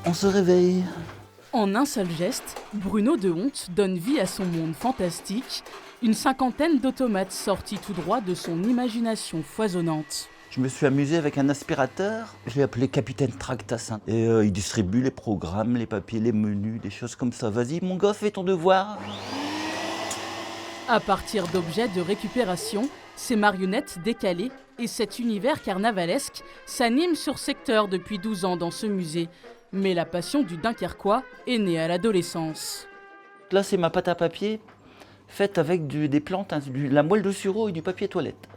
On se réveille. En un seul geste, Bruno de Honte donne vie à son monde fantastique, une cinquantaine d'automates sortis tout droit de son imagination foisonnante. Je me suis amusé avec un aspirateur, je l'ai appelé Capitaine Tractassin. Et il distribue les programmes, les papiers, les menus, des choses comme ça. Vas-y mon gars, fais ton devoir. À partir d'objets de récupération, ces marionnettes décalées et cet univers carnavalesque s'animent sur secteur depuis 12 ans dans ce musée. Mais la passion du Dunkerquois est née à l'adolescence. Là c'est ma pâte à papier, faite avec des plantes, la moelle de sureau et du papier toilette.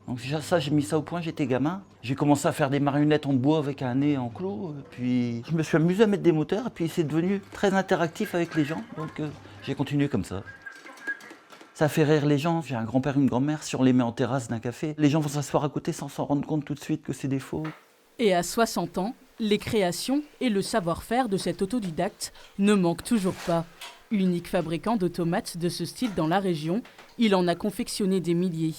Donc ça, j'ai mis ça au point, j'étais gamin. J'ai commencé à faire des marionnettes en bois avec un nez enclos. Puis je me suis amusé à mettre des moteurs et puis c'est devenu très interactif avec les gens. Donc j'ai continué comme ça. Ça fait rire les gens. J'ai un grand-père, une grand-mère, si on les met en terrasse d'un café, les gens vont s'asseoir à côté sans s'en rendre compte tout de suite que c'est des faux. Et à 60 ans, les créations et le savoir-faire de cet autodidacte ne manquent toujours pas. Unique fabricant d'automates de ce style dans la région, il en a confectionné des milliers.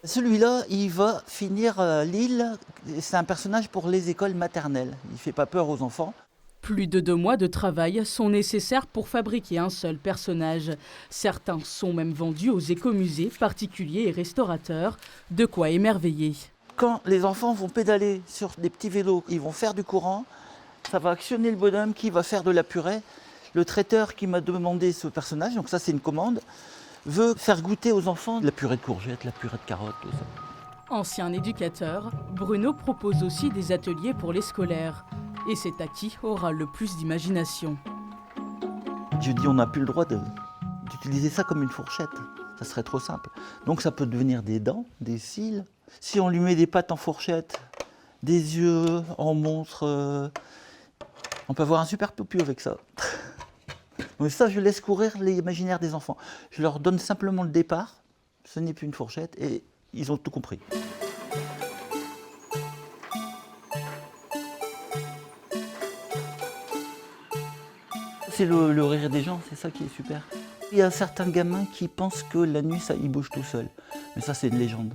Celui-là, il va finir à Lille. C'est un personnage pour les écoles maternelles. Il ne fait pas peur aux enfants. Plus de 2 mois de travail sont nécessaires pour fabriquer un seul personnage. Certains sont même vendus aux écomusées, particuliers et restaurateurs, de quoi émerveiller. Quand les enfants vont pédaler sur des petits vélos, ils vont faire du courant, ça va actionner le bonhomme qui va faire de la purée. Le traiteur qui m'a demandé ce personnage, donc ça c'est une commande, veut faire goûter aux enfants la purée de courgettes, la purée de carottes, tout ça. Ancien éducateur, Bruno propose aussi des ateliers pour les scolaires. Et c'est à qui aura le plus d'imagination. Je dis on n'a plus le droit d'utiliser ça comme une fourchette. Ça serait trop simple. Donc ça peut devenir des dents, des cils. Si on lui met des pattes en fourchette, des yeux en montre, on peut avoir un super popu avec ça. Mais ça, je laisse courir l'imaginaire des enfants. Je leur donne simplement le départ, ce n'est plus une fourchette, et ils ont tout compris. C'est le rire des gens, c'est ça qui est super. Il y a certains gamins qui pensent que la nuit, ça, ils bougent tout seuls. Mais ça, c'est une légende.